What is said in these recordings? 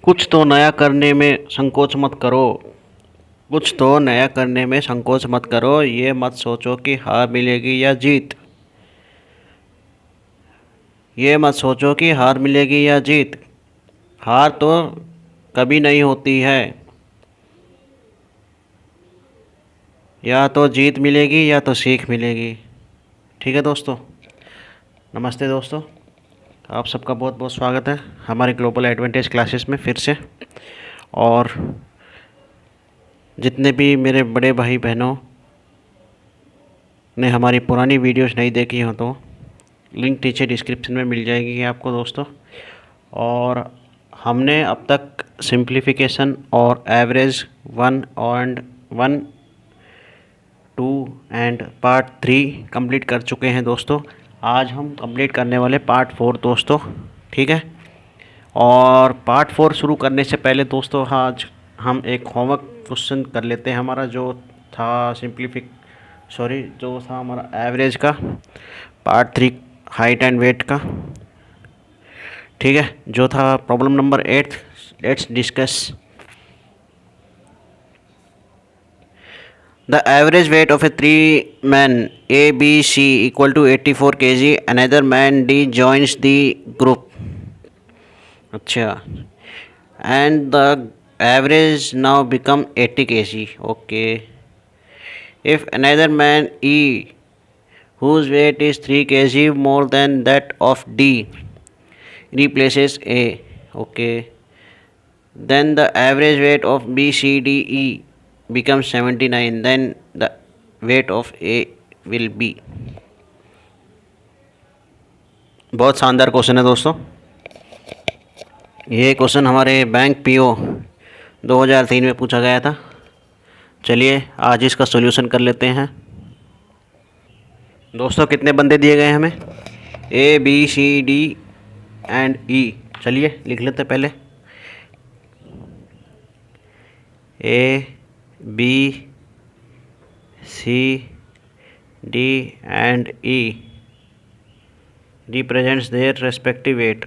कुछ तो नया करने में संकोच मत करो। कुछ तो नया करने में संकोच मत करो। ये मत सोचो कि हार मिलेगी या जीत। ये मत सोचो कि हार मिलेगी या जीत। हार तो कभी नहीं होती है। या तो जीत मिलेगी या तो सीख मिलेगी। ठीक है दोस्तों। नमस्ते दोस्तों। आप सबका बहुत बहुत स्वागत है हमारे ग्लोबल एडवांटेज क्लासेस में फिर से। और जितने भी मेरे बड़े भाई बहनों ने हमारी पुरानी वीडियोस नहीं देखी हो तो लिंक नीचे डिस्क्रिप्शन में मिल जाएगी आपको दोस्तों। और हमने अब तक सिंप्लीफिकेशन और average one two and part 3 complete कर चुके हैं दोस्तों। आज हम कंप्लीट करने वाले पार्ट 4 दोस्तों। ठीक है। और पार्ट 4 शुरू करने से पहले दोस्तों आज हम एक होमवर्क क्वेश्चन कर लेते हैं। हमारा जो था जो था हमारा एवरेज का पार्ट 3 हाइट एंड वेट का। ठीक है। जो था problem number 8। Let's discuss. The average weight of a three men A, B, C equal to 84 kg. Another man D joins the group. अच्छा। And the average now become 80 kg. Okay. If another man E whose weight is 3 kg more than that of D replaces A. Okay. Then the average weight of B, C, D, E becomes 79. Then the weight of A will be। बहुत शानदार question है दोस्तों। ये question हमारे bank PO 2003 में पूछा गया था। चलिए आज इसका सॉल्यूशन कर लेते हैं दोस्तों। कितने बंदे दिए गए हैं हमें? A, B, C, D and E. चलिए लिख लेते हैं पहले। A, B, C, D and E represents their respective weight.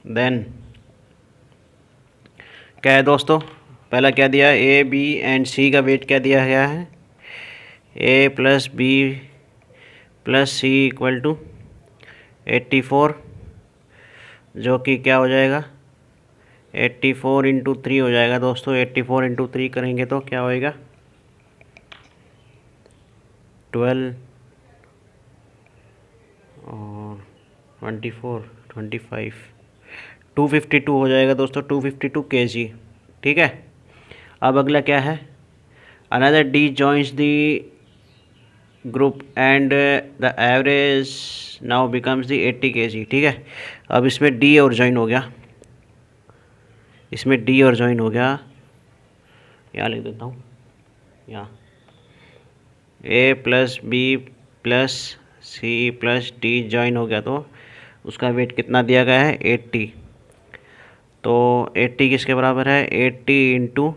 Then क्या है दोस्तों? पहला क्या दिया? ए, बी एंड सी का वेट क्या दिया गया है? A plus B plus C equal to 84, जो कि क्या हो जाएगा? 84 इंटू 3 हो जाएगा दोस्तों। 84 इंटू 3 करेंगे तो क्या होएगा? 12 और 24 25 252 हो जाएगा दोस्तों। 252 kg। ठीक है। अब अगला क्या है? Another D joins the group and the average now becomes the 80 kg। ठीक है। अब इसमें डी और ज्वाइन हो गया। इसमें डी और ज्वाइन हो गया। यहाँ लिख देता हूँ। यहाँ A plus B plus C plus D join हो गया तो उसका वेट कितना दिया गया है? 80। तो 80 किसके बराबर है? 80 इंटू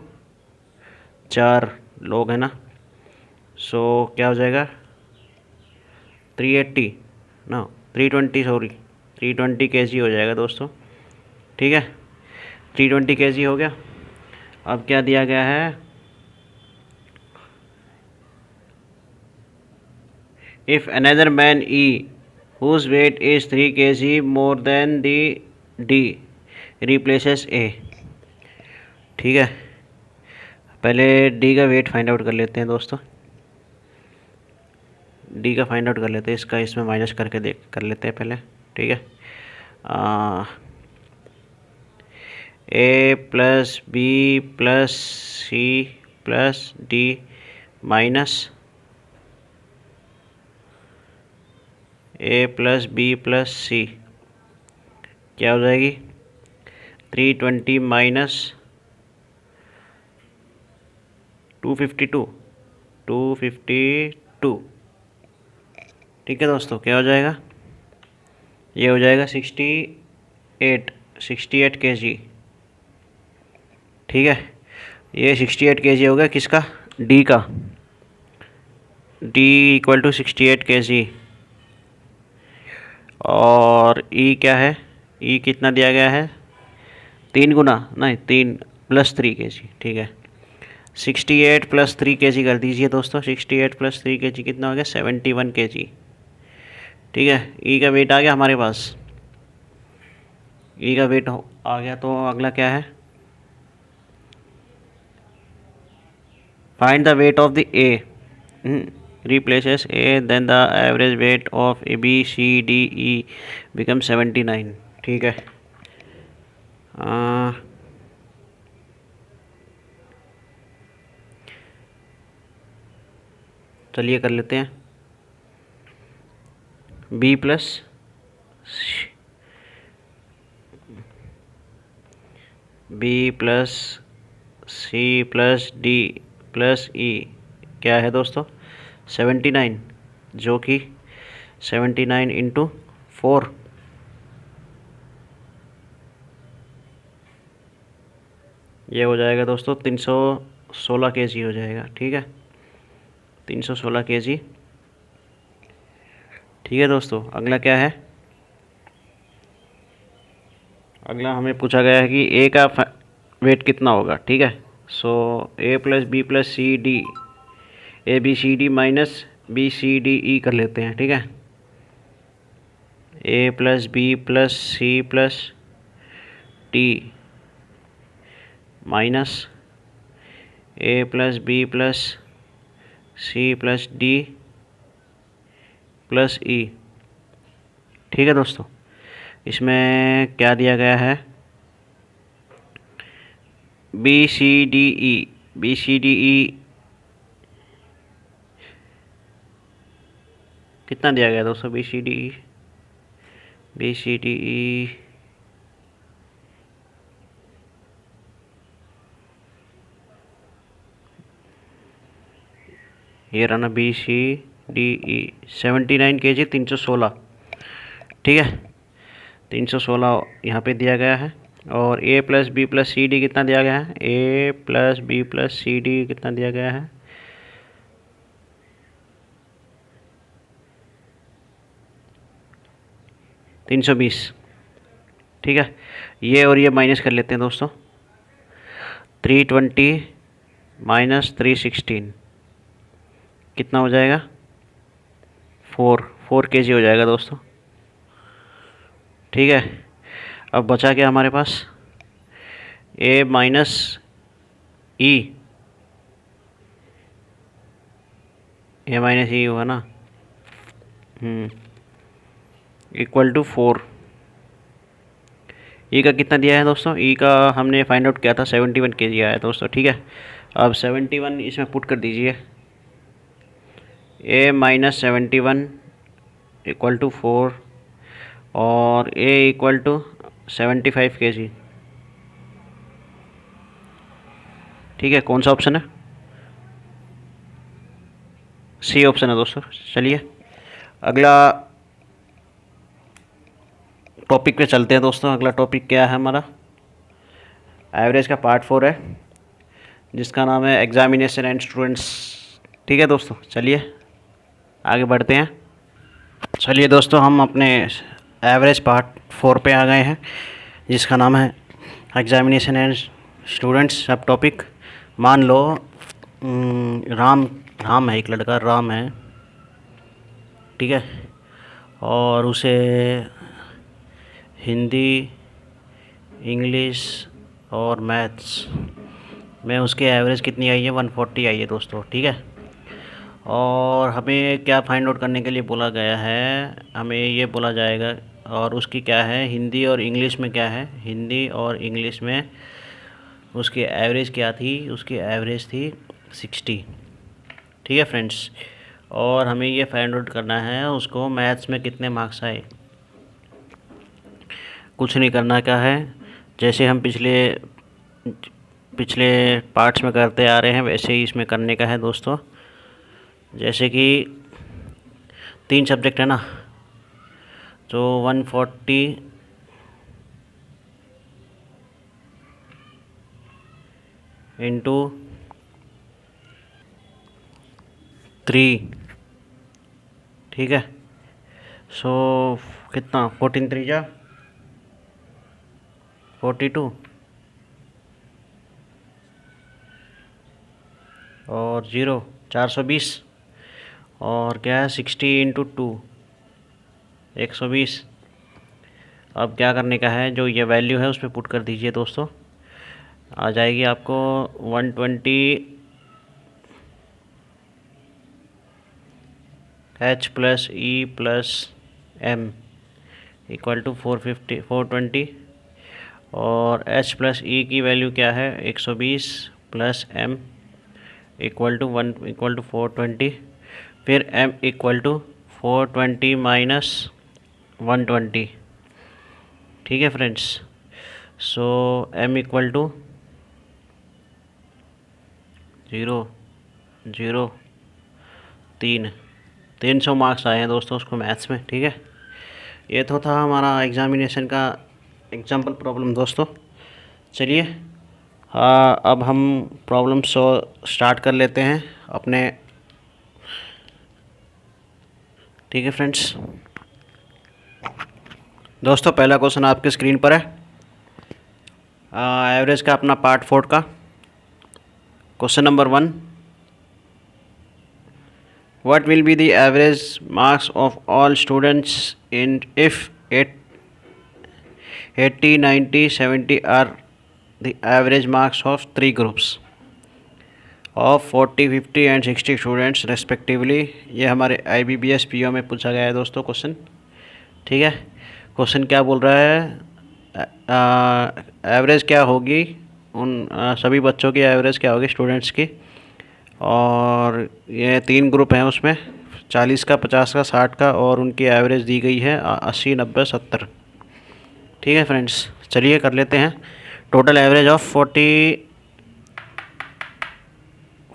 4 लोग है ना। सो क्या हो जाएगा? 380 ना 320 सॉरी 320 kg हो जाएगा दोस्तों। ठीक है। 320 kg हो गया। अब क्या दिया गया है? If another man E whose weight is 3 kg more than the D replaces A। ठीक है। पहले D का वेट फाइंड आउट कर लेते हैं दोस्तों। D का फाइंड आउट कर लेते हैं। इसका इसमें माइनस करके कर लेते हैं पहले। ठीक है। A plus B plus C plus D minus A plus B plus C क्या हो जाएगी? 320 माइनस 252 252। ठीक है दोस्तों। क्या हो जाएगा? ये हो जाएगा 68 kg। ठीक है, ये 68 kg हो गया किसका, डी का। D equal to 68 kg। और ई क्या है, ई कितना दिया गया है, 3 गुना नहीं 3 + 3 kg। ठीक है, 68 + 3 kg कर दीजिए दोस्तों। 68 + 3 kg कितना हो गया, 71 kg। ठीक है, ई का वेट आ गया हमारे पास। ई का वेट आ गया, तो अगला क्या है, find the weight of the A. replaces A, then the average weight of A, B, C, D, E becomes 79। ठीक है, चलिए कर लेते हैं। B plus C plus D plus E क्या है दोस्तों, 79, जो कि 79 इंटू 4, ये हो जाएगा दोस्तों 316 kg हो जाएगा। ठीक है, 316 kg। ठीक है दोस्तों, अगला क्या है, अगला हमें पूछा गया है कि ए का वेट कितना होगा। ठीक है, so A plus B plus C D, A B C D minus B C D E कर लेते हैं। ठीक है, A plus B plus C plus D minus A plus B plus C plus D plus E. ठीक है दोस्तों, इसमें क्या दिया गया है, B C D E, B C D E कितना दिया गया दोस्तों, B C D E, B C D ई ये रहा ना, B C D E 79 kg 316। ठीक है, 316 यहाँ पे दिया गया है। और A plus B plus C D कितना दिया गया है, A plus B plus C D कितना दिया गया है, 320। ठीक है, ये और ये माइनस कर लेते हैं दोस्तों। 320 माइनस 316 कितना हो जाएगा, 4 kg हो जाएगा दोस्तों। ठीक है, अब बचा क्या हमारे पास, ए माइनस ई, ए माइनस ई हुआ ना, इक्वल टू 4। ई का कितना दिया है दोस्तों, ई का हमने फाइंड आउट किया था 71 kg आया दोस्तों। ठीक है, अब 71 इसमें पुट कर दीजिए, ए माइनस 71 इक्वल टू 4 और ए इक्वल टू 75 kg। ठीक है, कौन सा ऑप्शन है, सी ऑप्शन है दोस्तों। चलिए अगला टॉपिक पे चलते हैं दोस्तों। अगला टॉपिक क्या है हमारा, एवरेज का पार्ट 4 है, जिसका नाम है एग्जामिनेशन एंड स्टूडेंट्स। ठीक है दोस्तों, चलिए आगे बढ़ते हैं। चलिए दोस्तों, हम अपने एवरेज पार्ट 4 पे आ गए हैं, जिसका नाम है एग्जामिनेशन एंड स्टूडेंट्स। सब टॉपिक, मान लो राम है, एक लड़का राम है। ठीक है, और उसे हिंदी, इंग्लिश और मैथ्स में उसके एवरेज कितनी आई है, 140 आई है दोस्तों। ठीक है, और हमें क्या फाइंड आउट करने के लिए बोला गया है, हमें ये बोला जाएगा, और उसकी क्या है, हिंदी और इंग्लिश में क्या है, हिंदी और इंग्लिश में उसकी एवरेज क्या थी, उसकी एवरेज थी 60। ठीक है फ्रेंड्स, और हमें ये फाइंड आउट करना है उसको मैथ्स में कितने मार्क्स आए। कुछ नहीं करना क्या है, जैसे हम पिछले पार्ट्स में करते आ रहे हैं वैसे ही इसमें करने का है दोस्तों। जैसे कि 3 सब्जेक्ट है ना, तो 140 इंटू 3, ठीक है। सो कितना, 14 3 जा 42 और 0 420 और क्या है 60 इंटू 2 120। अब क्या करने का है, जो ये वैल्यू है उस पर पुट कर दीजिए दोस्तों। आ जाएगी आपको 120 H plus E plus M equal to 420 और H प्लस ई की वैल्यू क्या है 120 प्लस एम इक्वल टू 420, फिर m इक्वल टू 420 माइनस 120, ठीक है friends. So m equal to 0 0 300 marks आए हैं दोस्तों उसको मैथ्स में, ठीक है। ये तो था हमारा एग्ज़ामिनेशन का एग्जाम्पल प्रॉब्लम दोस्तों। चलिए अब हम प्रॉब्लम स्टार्ट कर लेते हैं अपने, ठीक है फ्रेंड्स। दोस्तों पहला क्वेश्चन आपके स्क्रीन पर है, एवरेज का अपना पार्ट 4 का question number 1। What will be the average marks of all students in if 80, 90, 70 are the average marks of 3 groups of 40, 50 and 60 students respectively। ये हमारे IBBS PO में पूछा गया है दोस्तों क्वेश्चन, ठीक है। क्वेश्चन क्या बोल रहा है, एवरेज क्या होगी उन सभी बच्चों की एवरेज क्या होगी स्टूडेंट्स की, और ये 3 ग्रुप हैं उसमें 40 का, 50 का, 60 का, और उनकी एवरेज दी गई है 80, 90, 70, ठीक है फ्रेंड्स। चलिए कर लेते हैं। टोटल एवरेज ऑफ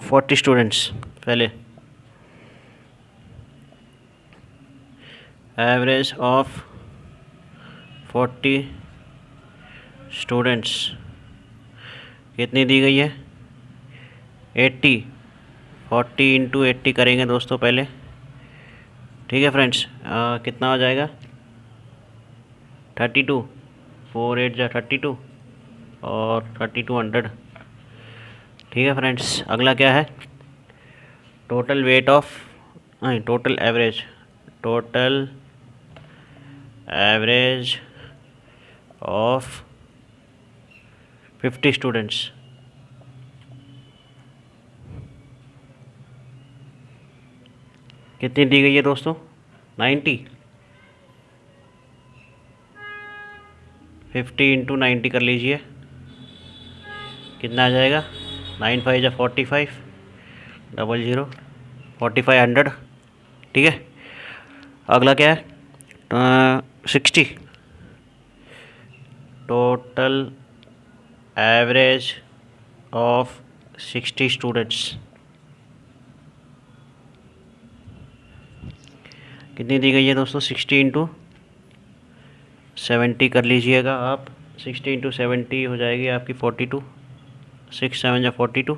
40 स्टूडेंट्स, पहले एवरेज ऑफ 40 स्टूडेंट्स कितनी दी गई है 80, 40 इंटू 80 करेंगे दोस्तों पहले, ठीक है फ्रेंड्स। कितना हो जाएगा 32, 4 8 जा 32 और 3200, ठीक है फ्रेंड्स। अगला क्या है, total weight of total average of 50 students कितनी दी गई है दोस्तों 90, 50 इंटू 90 कर लीजिए, कितना आ जाएगा 9 5 जा 45, 00 4500, ठीक है। अगला क्या है 60, टोटल एवरेज ऑफ 60 स्टूडेंट्स कितनी दी गई है दोस्तों 60 इंटू 70 कर लीजिएगा आप, 60 इंटू 70 हो जाएगी आपकी 42, 6 7 या 42,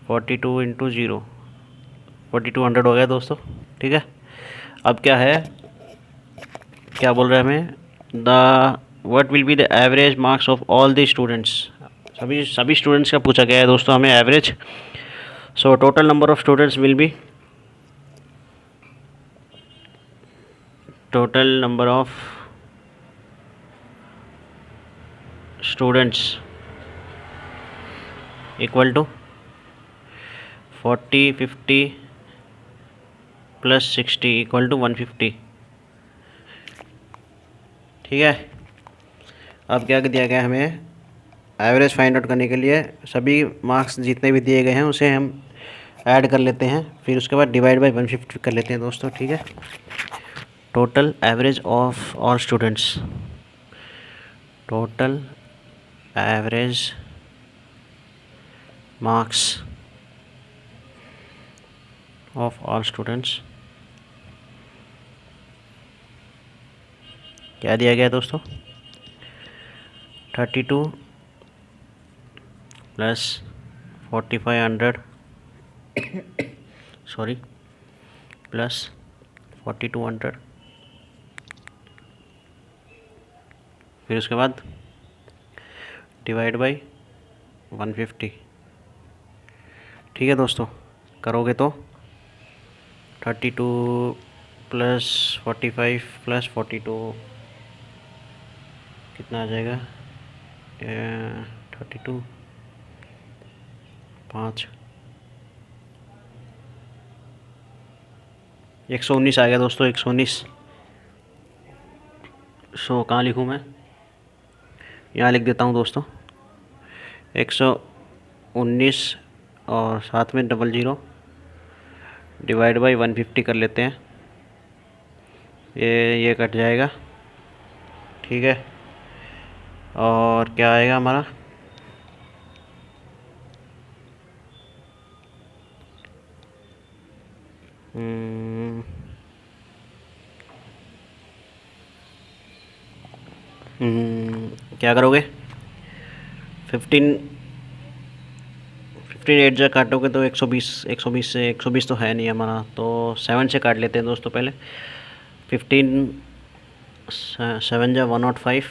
42 इंटू 0 4200 हो गया दोस्तों, ठीक है। अब क्या है, क्या बोल रहे हैं हमें, the what will be the average marks of all the students, सभी स्टूडेंट्स का पूछा गया है दोस्तों हमें average. So total number of students will be, total number of students equal to 40 50 plus 60 equal to 150, ठीक है। अब क्या दिया गया हमें, एवरेज फाइंड आउट करने के लिए सभी मार्क्स जितने भी दिए गए हैं उसे हम ऐड कर लेते हैं, फिर उसके बाद डिवाइड बाय 150 कर लेते हैं दोस्तों, ठीक है। Total average of all students, total average marks of all students क्या दिया गया दोस्तों? 32 प्लस 4500 सॉरी प्लस 4200, फिर उसके बाद डिवाइड बाई 150। ठीक है दोस्तों, करोगे तो 32 प्लस 45 प्लस 42 कितना आ जाएगा? 32 5 119 आ गया दोस्तों, 119। सो कहाँ लिखूँ मैं? यहाँ लिख देता हूँ दोस्तों, 119 और साथ में 00 डिवाइड बाई 150 कर लेते हैं। ये कट जाएगा। ठीक है, और क्या आएगा हमारा? क्या करोगे? 15 8 जा काटोगे तो 120, 120 से 120 तो है नहीं हमारा, तो 7 से काट लेते हैं दोस्तों पहले। 15 7 जा 105,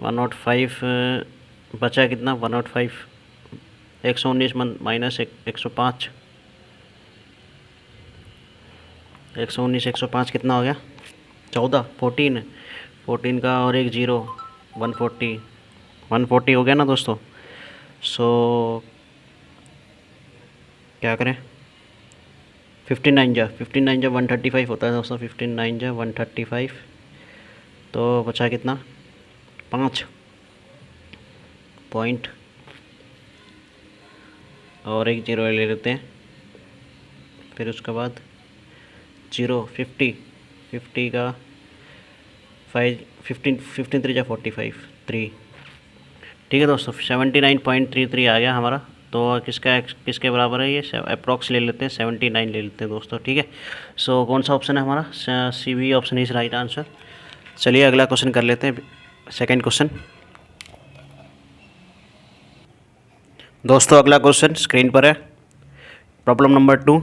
105 बचा कितना? 105 119 माइनस 105, 119 105 कितना हो गया? 14 14 का और एक जीरो 140 140 हो गया ना दोस्तों। सो क्या करें? 15 9 जा 135 होता है दोस्तों, 15 9 जा 135। तो बचा कितना? 5 पॉइंट और एक जीरो ले लेते हैं। फिर उसके बाद 50 का 15 3 जा 45 3। ठीक है दोस्तों, 79.33 आ गया हमारा। तो किसके बराबर है ये? अप्रॉक्स ले लेते हैं, 79 ले लेते हैं दोस्तों। ठीक है, सो कौन सा ऑप्शन है हमारा? C B option is right answer. चलिए अगला क्वेश्चन कर लेते हैं, सेकंड क्वेश्चन। दोस्तों अगला क्वेश्चन स्क्रीन पर है, प्रॉब्लम नंबर 2।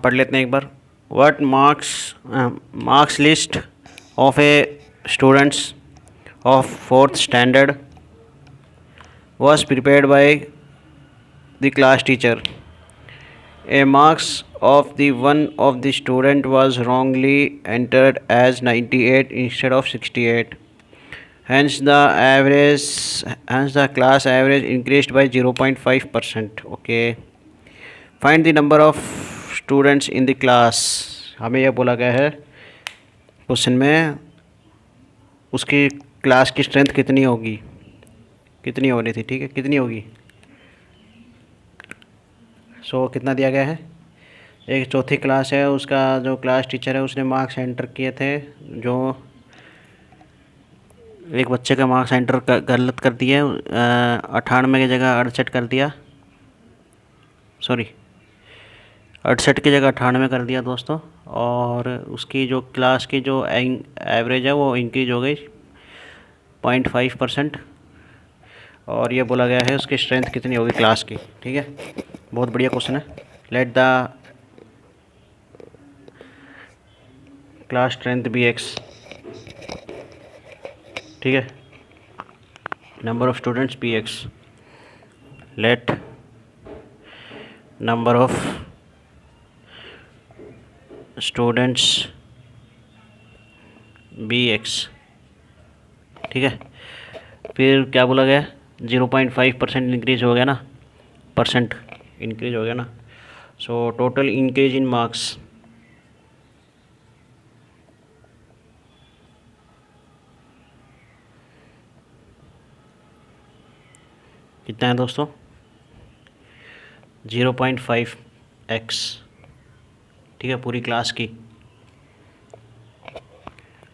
पढ़ लेते हैं एक बार। What marks list of a students of 4th standard was prepared by the class teacher. A marks of the one of the student was wrongly entered as 98 instead of 68. Hence the class average increased by 0.5%. Okay. Find the number of students in the class. हमें यह बोला गया है question में उसकी class की strength कितनी होगी, कितनी होनी थी। ठीक है, कितनी होगी? सो कितना दिया गया है? एक चौथी क्लास है, उसका जो क्लास टीचर है उसने मार्क्स एंटर किए थे, जो एक बच्चे का मार्क्स एंटर गलत कर दिया, 98 की जगह 68 कर दिया, सॉरी 68 की जगह 98 कर दिया दोस्तों। और उसकी जो क्लास की जो एवरेज है वो इंक्रीज हो गई 0.5%। और ये बोला गया है उसकी स्ट्रेंथ कितनी होगी क्लास की। ठीक है, बहुत बढ़िया क्वेश्चन है। Let the class strength be X. ठीक है, number of students be X. Let number of students be X. ठीक है, फिर क्या बोला गया? 0.5% इंक्रीज हो गया ना, परसेंट इंक्रीज हो गया ना। So total increase in marks कितना है दोस्तों? 0.5x। ठीक है, पूरी क्लास की।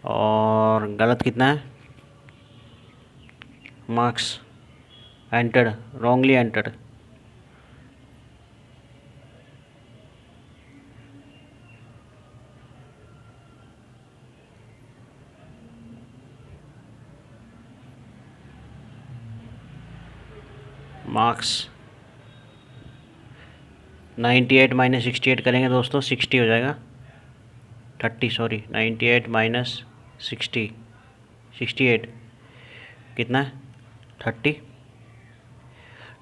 और गलत कितना है? Marks entered, wrongly entered. Marks 98 minus 68 करेंगे दोस्तों, 60 हो जाएगा, 30 सॉरी, 98 माइनस 60, 68 कितना है,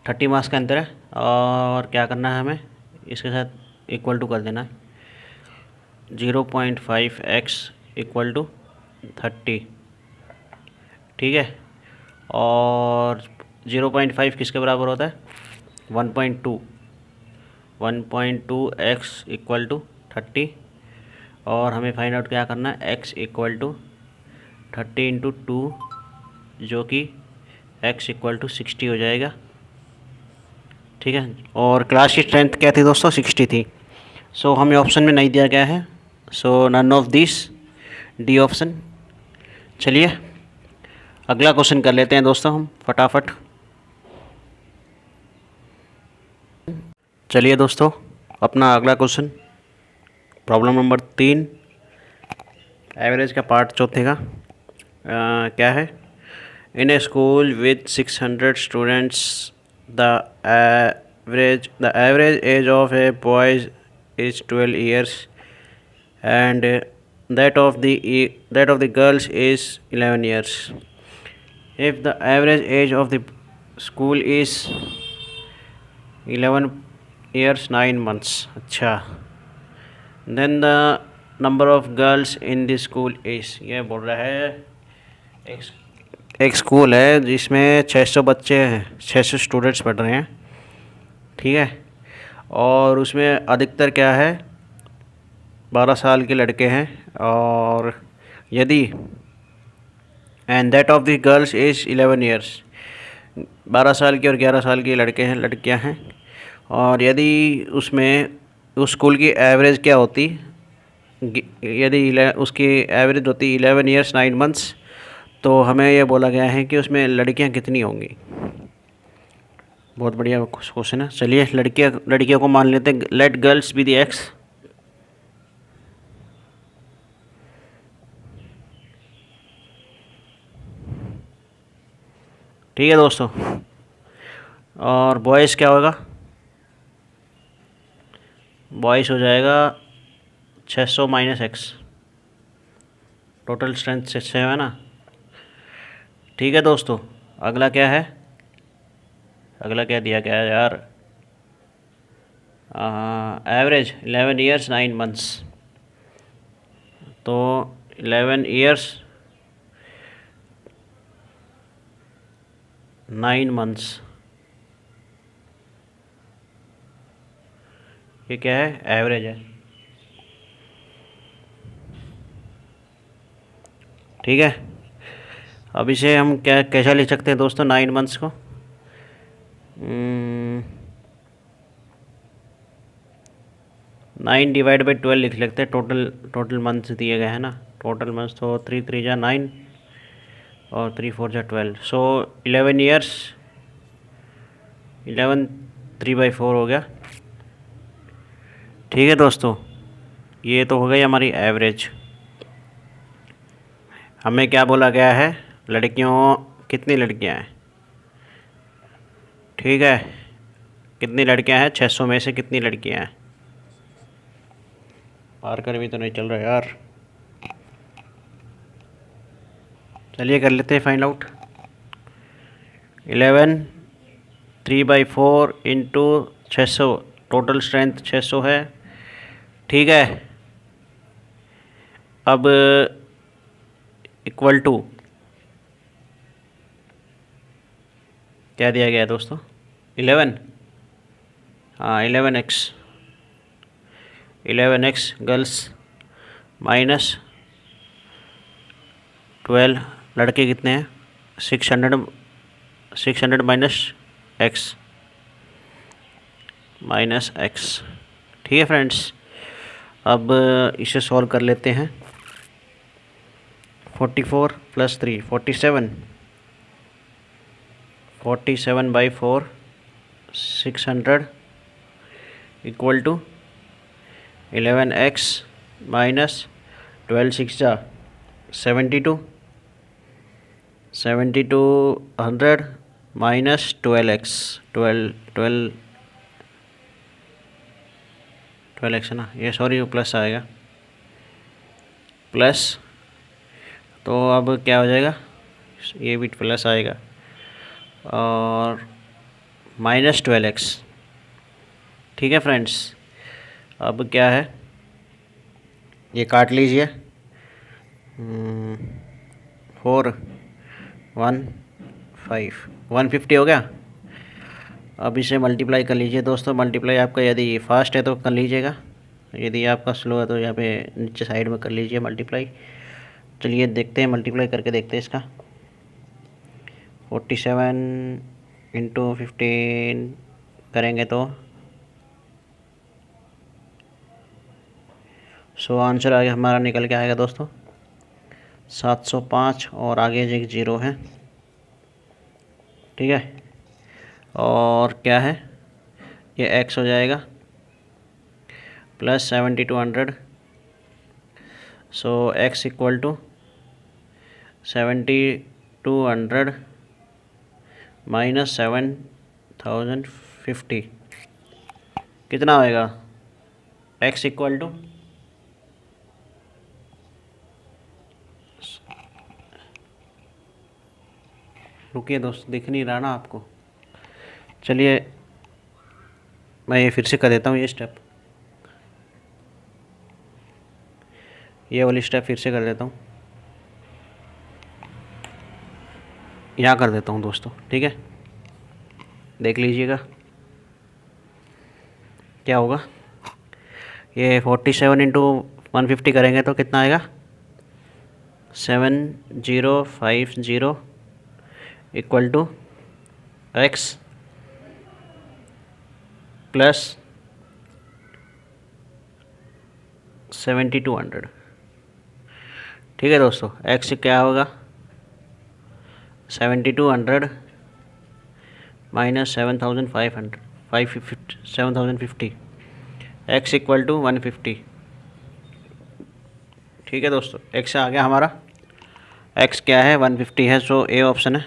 30 मार्क्स का अंतर है। और क्या करना है हमें, इसके साथ इक्वल टू कर देना है, 0.5x इक्वल टू 30, ठीक है। और 0.5 किसके बराबर होता है, 1.2, 1.2x इक्वल टू 30। और हमें फाइंड आउट क्या करना है, x इक्वल टू 30 इंटू 2, जो कि x इक्वल टू 60 हो जाएगा, ठीक है। और क्लास की स्ट्रेंथ क्या थी दोस्तों, 60 थी। सो हमें ऑप्शन में नहीं दिया गया है, so none of this, D option. चलिए अगला क्वेश्चन कर लेते हैं दोस्तों हम फटाफट। चलिए दोस्तों अपना अगला क्वेश्चन, प्रॉब्लम नंबर 3, एवरेज का पार्ट चौथे का। क्या है, in a school with 600 students the average age of a boys is 12 years and that of the girls is 11 years. If the average age of the school is 11 years 9 months, अच्छा, then the number of girls in the school is, ये बोल रहा है एक school है जिसमें 600 बच्चे हैं, 600 स्टूडेंट्स पढ़ रहे हैं, ठीक है। और उसमें अधिकतर क्या है, 12 साल के लड़के हैं। और यदि and that of the girls is 11 years, 12 साल के और 11 साल के लड़के हैं, लड़कियां हैं। और यदि उसमें उस स्कूल की एवरेज क्या होती, यदि उसकी एवरेज होती 11 ईयर्स 9 मंथ्स, तो हमें यह बोला गया है कि उसमें लड़कियां कितनी होंगी। बहुत बढ़िया क्वेश्चन है। चलिए लड़कियों को मान लेते हैं, let girls be the X. ठीक है दोस्तों, और बॉयज़ क्या होगा, बॉयज़ हो जाएगा 600 माइनस एक्स, टोटल स्ट्रेंथ 600 है ना। ठीक है दोस्तों, अगला क्या है, अगला क्या दिया गया है यार, एवरेज 11 ईयर्स 9 मंथ्स, तो 11 ईयर्स 9 मंथ्स, ये क्या है, एवरेज है, ठीक है। अब इसे हम क्या कैसा लिख सकते हैं दोस्तों, 9 मंथ्स को 9 डिवाइड बाई 12 लिख लेते हैं। टोटल मंथ्स दिए गए हैं ना, टोटल मंथ्स तो 3 3 जा 9 और 3 4 जा 12, सो 11 ईयर्स 11 3/4 हो गया। ठीक है दोस्तों, ये तो हो गई हमारी एवरेज। हमें क्या बोला गया है, लड़कियों कितनी लड़कियां हैं, ठीक है, कितनी लड़कियां हैं, 600 में से कितनी लड़कियां हैं, पार कर भी तो नहीं चल रहा यार। चलिए कर लेते हैं find out. 11 3/4 into 600, total strength 600 है, ठीक है। अब इक्वल टू क्या दिया गया है दोस्तों, 11, हाँ 11x गर्ल्स माइनस 12 लड़के कितने हैं, 600 माइनस एक्स, ठीक है फ्रेंड्स। अब इसे सॉल्व कर लेते हैं। 44 + 3 47/4 600 इक्वल टू 11x माइनस 12 6 जा 72 100 माइनस 12x, 12x है ना ये, सॉरी वो प्लस आएगा, प्लस, तो अब क्या हो जाएगा, ये भी प्लस आएगा, और माइनस 12x। ठीक है फ्रेंड्स, अब क्या है, ये काट लीजिए, 4 1 5 150 हो गया। अब इसे मल्टीप्लाई कर लीजिए दोस्तों, मल्टीप्लाई आपका यदि फास्ट है तो कर लीजिएगा, यदि आपका स्लो है तो यहाँ पे नीचे साइड में कर लीजिए मल्टीप्लाई। चलिए देखते हैं, मल्टीप्लाई करके देखते हैं इसका। 47 इंटू 15 करेंगे तो आंसर आगे हमारा निकल के आएगा दोस्तों 705, और आगे एक 0 है। ठीक है, और क्या है, ये x हो जाएगा plus 7200, x equal to 7200 minus 7050 कितना होएगा, x इक्वल टू, रुकिए दोस्त, दिख नहीं रहा ना आपको, चलिए मैं ये फिर से कर देता हूँ, ये स्टेप, ये वाली स्टेप फिर से कर देता हूँ, यहाँ कर देता हूँ दोस्तों। ठीक है, देख लीजिएगा क्या होगा, ये 47 इंटू 150 करेंगे तो कितना आएगा, 7050 इक्वल टू x प्लस 7200। ठीक है दोस्तों, x क्या होगा, 7200 माइनस 750 x इक्वल टू 150। ठीक है दोस्तों, x आ गया हमारा, x क्या है 150 है, सो ए ऑप्शन है।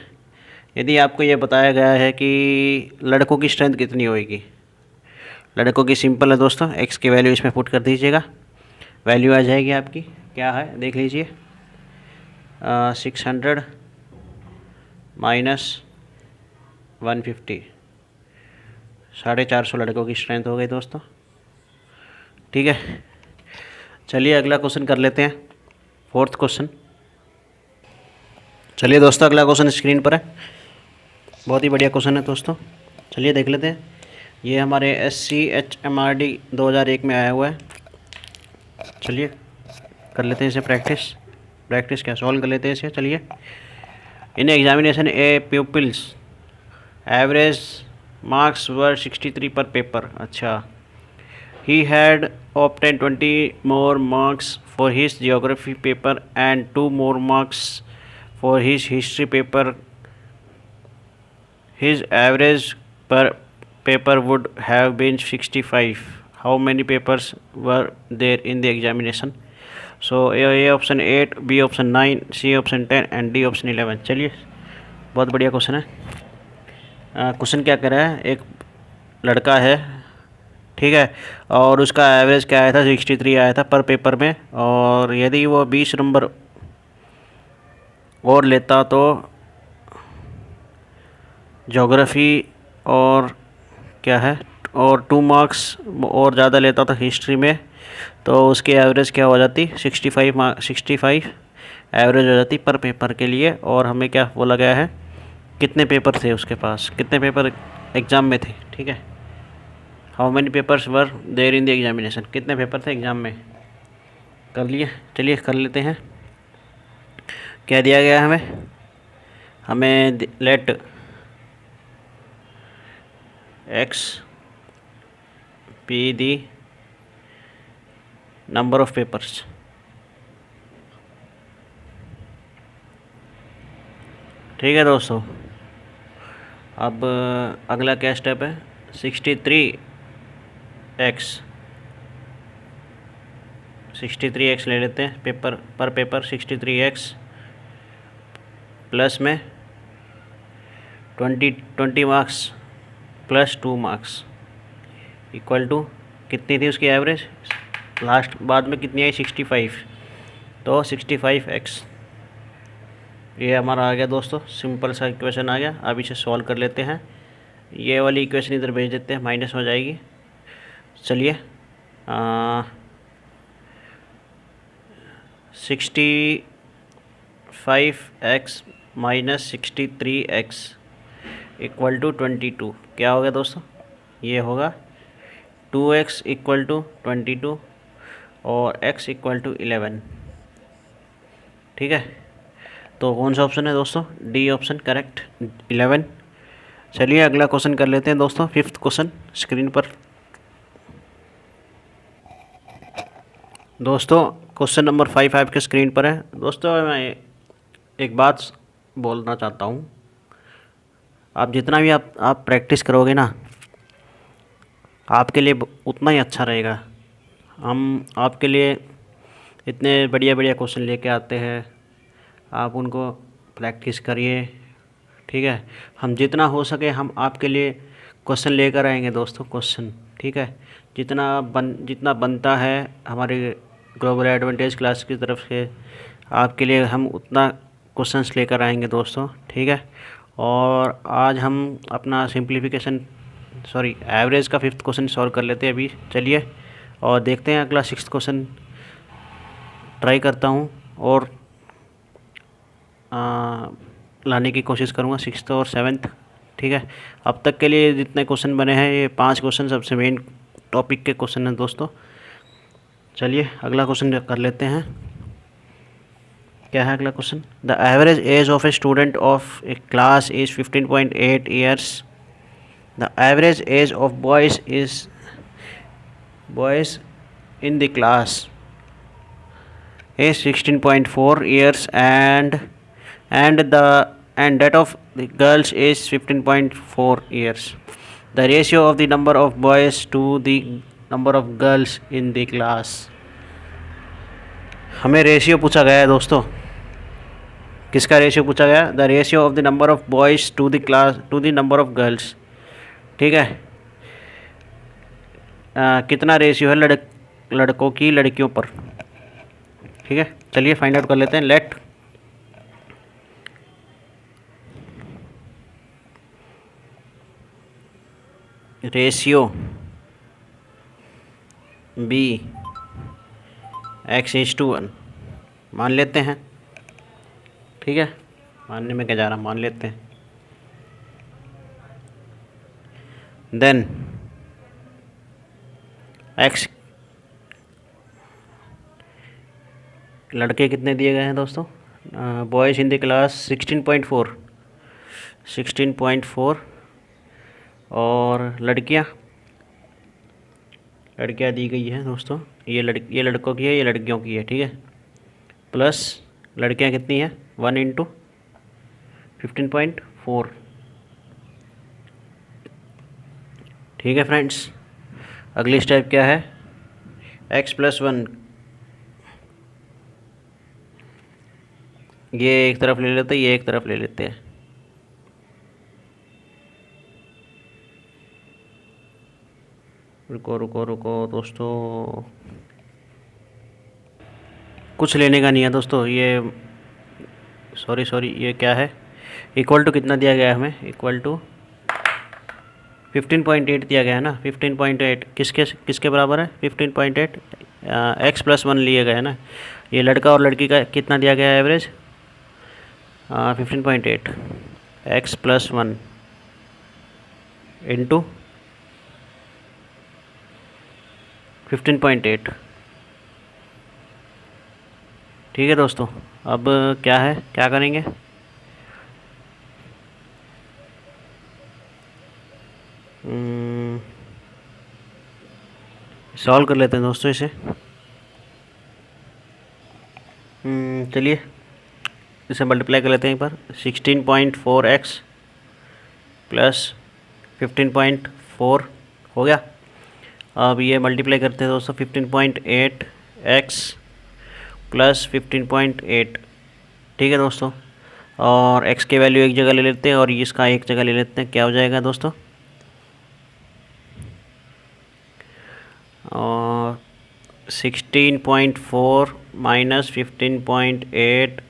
यदि आपको ये बताया गया है कि लड़कों की स्ट्रेंथ कितनी होगी, लड़कों की सिंपल है दोस्तों, x की वैल्यू इसमें पुट कर दीजिएगा, वैल्यू आ जाएगी आपकी, क्या है देख लीजिए, 600 माइनस 150, 450 लड़कों की स्ट्रेंथ हो गई दोस्तों। ठीक है, चलिए अगला क्वेश्चन कर लेते हैं, 4th क्वेश्चन। चलिए दोस्तों, अगला क्वेश्चन स्क्रीन पर है, बहुत ही बढ़िया क्वेश्चन है दोस्तों, चलिए देख लेते हैं। ये हमारे SCHMRD 2001 में आया हुआ है, चलिए कर लेते हैं इसे प्रैक्टिस क्या सॉल्व कर लेते हैं इसे। चलिए, in examination A pupils average marks वर 63 पर पेपर। अच्छा, he had obtained 20 more marks for his geography paper and 2 more marks for his history paper. His average per paper would have been 65. How many papers were there in the examination? So A option 8, B option 9, C option 10 and D option 11। चलिए, बहुत बढ़िया question है। Question क्या कह रहा है, एक लड़का है, ठीक है, और उसका एवरेज क्या आया था, 63 आया था पर पेपर में, और यदि वो 20 नंबर और लेता तो ज्योग्राफी और क्या है, और 2 मार्क्स और ज़्यादा लेता था हिस्ट्री में, तो उसकी एवरेज क्या हो जाती, 65 एवरेज हो जाती पर पेपर के लिए। और हमें क्या बोला गया है, कितने पेपर थे उसके पास, कितने पेपर एग्ज़ाम में थे। ठीक है, how many papers were there in the examination, कितने पेपर थे एग्ज़ाम में, कर लिए। चलिए कर लेते हैं, क्या दिया गया है हमें late x be the number of papers। ठीक है दोस्तों, अब अगला क्या स्टेप है, 63x ले लेते हैं पेपर पर पेपर, 63x प्लस में 20 marks plus 2 marks equal to कितनी थी उसकी एवरेज, लास्ट बाद में कितनी आई 65, तो 65x। ये हमारा आ गया दोस्तों, सिंपल सा इक्वेशन आ गया। अब इसे सॉल्व कर लेते हैं। ये वाली इक्वेशन इधर भेज देते हैं, माइनस हो जाएगी। चलिए 65x minus 63x equal to 22 क्या हो गया दोस्तों, ये होगा 2x इक्वल टू 22 और x इक्वल टू 11। ठीक है, तो कौन सा ऑप्शन है दोस्तों, डी ऑप्शन करेक्ट, 11। चलिए अगला क्वेश्चन कर लेते हैं दोस्तों, 5th क्वेश्चन स्क्रीन पर। दोस्तों क्वेश्चन नंबर 5 आपके स्क्रीन पर है। दोस्तों मैं एक बात बोलना चाहता हूँ, आप जितना भी आप प्रैक्टिस करोगे ना, आपके लिए उतना ही अच्छा रहेगा। हम आपके लिए इतने बढ़िया बढ़िया क्वेश्चन लेके आते हैं, आप उनको प्रैक्टिस करिए। ठीक है, हम जितना हो सके हम आपके लिए क्वेश्चन लेकर आएंगे दोस्तों, क्वेश्चन। ठीक है, जितना बनता है हमारे ग्लोबल एडवांटेज क्लास की तरफ से आपके लिए हम उतना क्वेश्चंस लेकर आएंगे दोस्तों। ठीक है, और आज हम अपना सिंप्लीफिकेशन एवरेज का 5th क्वेश्चन सॉल्व कर लेते हैं अभी। चलिए और देखते हैं अगला 6th क्वेश्चन ट्राई करता हूँ और लाने की कोशिश करूँगा 6th और 7th। ठीक है, अब तक के लिए जितने क्वेश्चन बने हैं ये 5 क्वेश्चन सबसे मेन टॉपिक के क्वेश्चन हैं दोस्तों। चलिए अगला क्वेश्चन कर लेते हैं। क्या है अगला question, the average age of a student of A class is 15.8 years, the average age of boys in the class is 16.4 years and that of the girls is 15.4 years. The ratio of the number of boys to the number of girls in the class. हमें ratio पूछा गया है दोस्तों, किसका ratio पूछा गया, the ratio of the number of boys to the class to the number of girls. ठीक है, कितना रेशियो है लड़कों की लड़कियों पर। ठीक है, चलिए फाइंड आउट कर लेते हैं। लेट रेशियो बी x:1 मान लेते हैं। ठीक है, मानने में क्या जा रहा, मान लेते हैं। देन x लड़के कितने दिए गए हैं दोस्तों, बॉयज़ इन द क्लास 16.4 और लड़कियां दी गई हैं दोस्तों, ये लड़कों की है, ये लड़कियों की है। ठीक है, प्लस लड़कियां कितनी हैं, 1 × 15.4। ठीक है फ्रेंड्स, अगली स्टेप क्या है, x+1 ये एक तरफ ले लेते हैं, ये एक तरफ ले लेते हैं। रुको दोस्तों, कुछ लेने का नहीं है दोस्तों, ये सॉरी ये क्या है, इक्वल टू कितना दिया गया है हमें, इक्वल टू 15.8 दिया गया है ना। 15.8 किसके बराबर है, 15.8 x+1 लिए गए है ना। ये लड़का और लड़की का कितना दिया गया है एवरेज, 15.8 x+1 इंटू 15.8। ठीक है दोस्तों, अब क्या है, क्या करेंगे, सॉल्व कर लेते हैं दोस्तों इसे। चलिए इसे मल्टीप्लाई कर लेते हैं एक बार। 16.4x प्लस 15.4 हो गया। अब ये मल्टीप्लाई करते हैं दोस्तों, 15.8x प्लस 15.8। ठीक है दोस्तों, और x की वैल्यू एक जगह ले लेते हैं और इसका एक जगह ले लेते हैं। क्या हो जाएगा दोस्तों? और 16.4 माइनस 15.8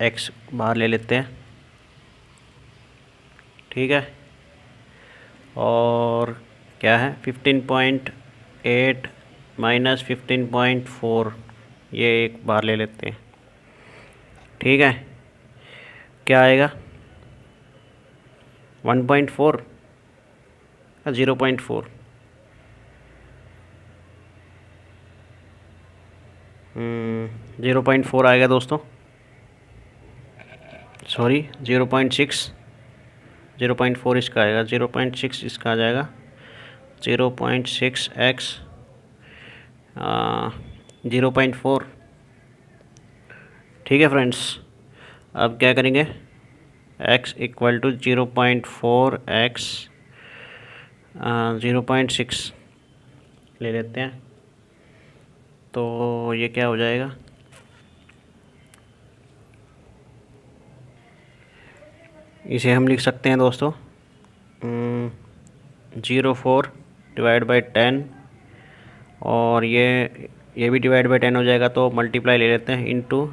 x बाहर ले लेते हैं, ठीक है। और क्या है 15.8 माइनस 15.4, ये एक बार ले लेते हैं, ठीक है। क्या आएगा 1.4 या 0.4? 0.4 आएगा दोस्तों, सॉरी 0.6, 0.4 इसका आएगा, 0.6 इसका आ जाएगा, 0.6x 0.4, ठीक है फ्रेंड्स। अब क्या करेंगे, x इक्वल टू 0.4x 0.6 ले लेते हैं, तो ये क्या हो जाएगा, इसे हम लिख सकते हैं दोस्तों 0.4 डिवाइड बाई 10, और ये भी डिवाइड बाई 10 हो जाएगा, तो मल्टीप्लाई ले लेते हैं इंटू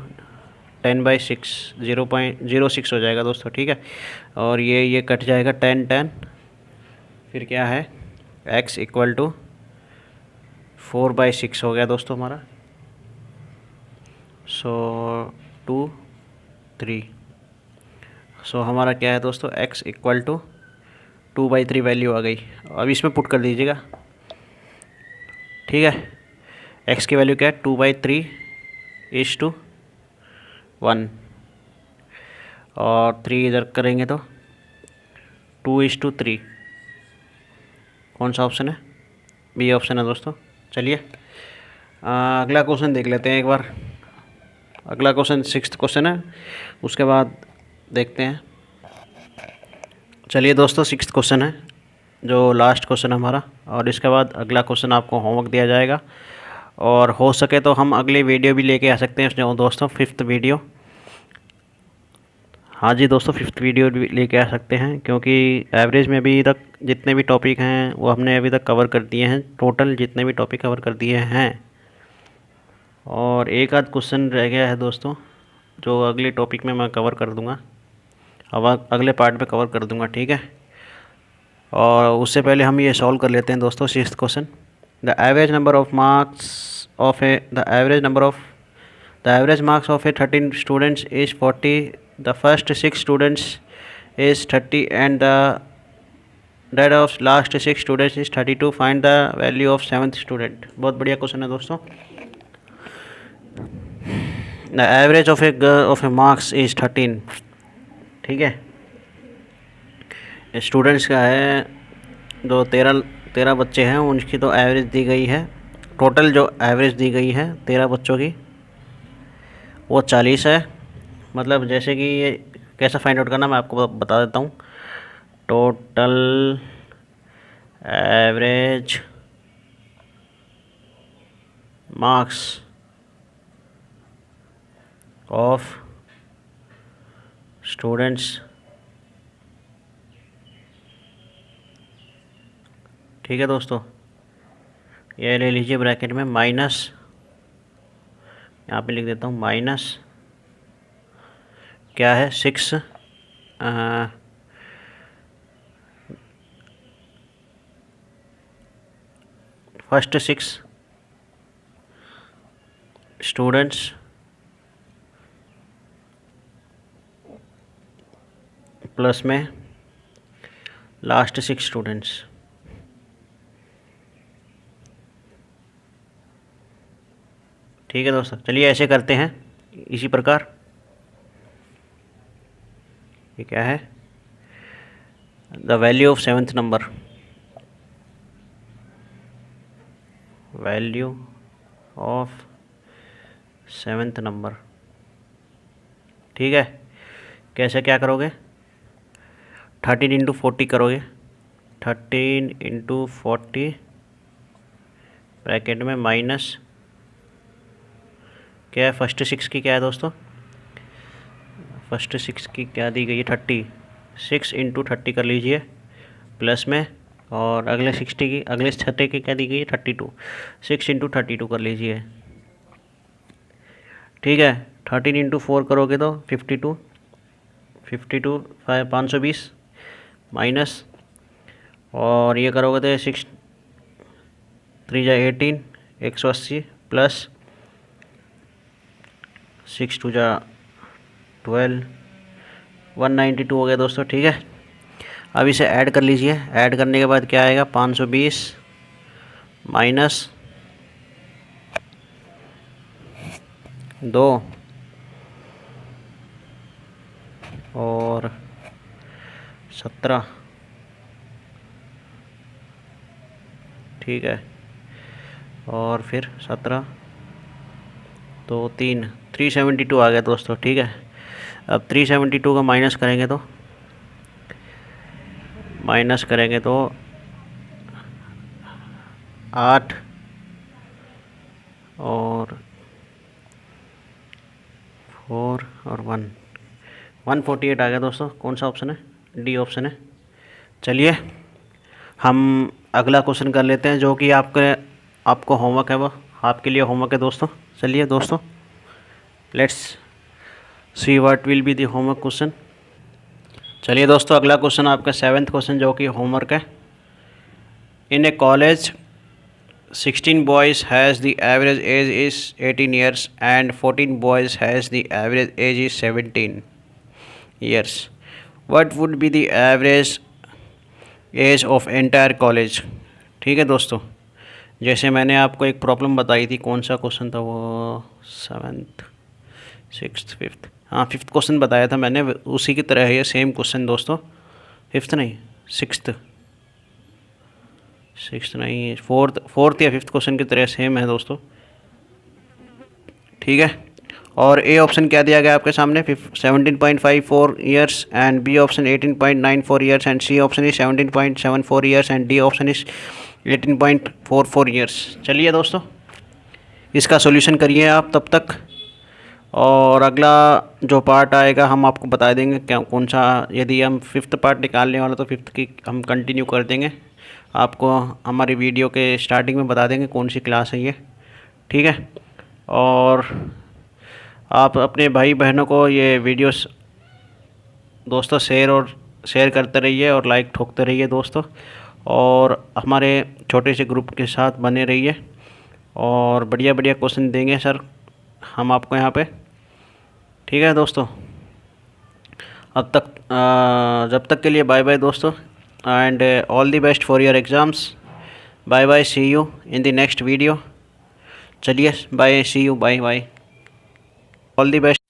10/6, 0.06 हो जाएगा दोस्तों, ठीक है। और ये कट जाएगा 10, फिर क्या है x इक्वल टू 4/6 हो गया दोस्तों हमारा, सो 2 3, सो हमारा क्या है दोस्तों x इक्वल टू 2/3 वैल्यू आ गई। अब इसमें पुट कर दीजिएगा, ठीक है। x की वैल्यू क्या है 2/3 इज टू 1, और 3 इधर करेंगे तो 2:3, कौन सा ऑप्शन है, बी ऑप्शन है दोस्तों। चलिए अगला क्वेश्चन देख लेते हैं एक बार। अगला क्वेश्चन 6th क्वेश्चन है, उसके बाद देखते हैं। चलिए दोस्तों 6th क्वेश्चन है जो लास्ट क्वेश्चन है हमारा, और इसके बाद अगला क्वेश्चन आपको होमवर्क दिया जाएगा, और हो सके तो हम अगली वीडियो भी लेके आ सकते हैं उसमें दोस्तों, 5th वीडियो। हाँ जी दोस्तों 5th वीडियो भी लेके आ सकते हैं, क्योंकि एवरेज में अभी तक जितने भी टॉपिक हैं वो हमने अभी तक कवर कर दिए हैं, टोटल जितने भी टॉपिक कवर कर दिए हैं, और एक आध क्वेश्चन रह गया है दोस्तों जो अगले टॉपिक में मैं कवर कर दूंगा, अब अगले पार्ट में कवर कर दूंगा, ठीक है। और उससे पहले हम ये सॉल्व कर लेते हैं दोस्तों 6th question. The average number of marks of the average marks of 13 students is 40, the first 6 students is 30 and that of last 6 students is 32, find the value of 7th student. बहुत बढ़िया question है दोस्तों। The average of A marks is 13, ठीक है। Students का है जो 13 बच्चे हैं, उनकी तो एवरेज दी गई है, टोटल जो एवरेज दी गई है 13 बच्चों की वो 40 है। मतलब जैसे कि ये कैसा फाइंड आउट करना मैं आपको बता देता हूँ। Total average marks of students, ठीक है दोस्तों। ये ले लीजिए ब्रैकेट में माइनस, यहाँ पे लिख देता हूँ माइनस क्या है 6 फर्स्ट 6 स्टूडेंट्स प्लस में लास्ट 6 स्टूडेंट्स, ठीक है दोस्तों। चलिए ऐसे करते हैं इसी प्रकार। ये क्या है the value of 7th number, value of 7th number, ठीक है। कैसे क्या करोगे 13 इंटू 40 करोगे, 13 इंटू 40 ब्रैकेट में माइनस क्या है फर्स्ट 6 की क्या है दोस्तों फर्स्ट 6 की क्या दी गई है 30, 6 इंटू 30 कर लीजिए प्लस में, और अगले 60 की अगले छठे की क्या दी गई है 32, 6 इंटू 32 कर लीजिए। ठीक है, 13 इंटू 4 करोगे तो 52, 520 माइनस, और ये करोगे तो 6 3 जा 18, 180 प्लस 6 2 जा 12, 192 हो गया दोस्तों। ठीक है, अब इसे ऐड कर लीजिए। ऐड करने के बाद क्या आएगा 520 माइनस 2 और 17। ठीक है, और फिर 17 तो 372 आ गया दोस्तों। ठीक है, अब 372 का माइनस करेंगे तो 8 और 4 और 148 आ गया दोस्तों। कौन सा ऑप्शन है? डी ऑप्शन है। चलिए हम अगला क्वेश्चन कर लेते हैं, जो कि आपको होमवर्क है, वो आपके लिए होमवर्क है दोस्तों। चलिए दोस्तों, let's see what will be the homework question. चलिए दोस्तों, अगला क्वेश्चन आपका 7th क्वेश्चन, जो कि होमवर्क है। In A college 16 boys has the average age is 18 years and 14 boys has the average age is 17 years. What would be the average age of entire college? ठीक है दोस्तों, जैसे मैंने आपको एक प्रॉब्लम बताई थी, कौन सा क्वेश्चन था वो, 7th 6th 5th, हाँ 5th क्वेश्चन बताया था मैंने, उसी की तरह है ये सेम क्वेश्चन दोस्तों। 5th नहीं, 6th नहीं, 4th या 5th क्वेश्चन की तरह सेम है दोस्तों। ठीक है, और ए ऑप्शन क्या दिया गया आपके सामने, 17.54 years, and B option 18.94 years, and C option is 17.74 years, and D option is 18.44 years. चलिए दोस्तों, इसका सॉल्यूशन करिए आप तब तक, और अगला जो पार्ट आएगा हम आपको बता देंगे क्या कौन सा। यदि हम 5th पार्ट निकालने वाला तो 5th की हम कंटिन्यू कर देंगे, आपको हमारी वीडियो के स्टार्टिंग में बता देंगे कौन सी क्लास है ये। ठीक है, और आप अपने भाई बहनों को ये वीडियोस दोस्तों शेयर करते रहिए और लाइक ठोकते रहिए दोस्तों, और हमारे छोटे से ग्रुप के साथ बने रहिए, और बढ़िया बढ़िया क्वेश्चन देंगे सर हम आपको यहाँ पे। ठीक है दोस्तों, जब तक के लिए बाय बाय दोस्तों, and all the best for your exams. Bye bye, see you in the next video. चलिए bye, see you, bye bye, all the best.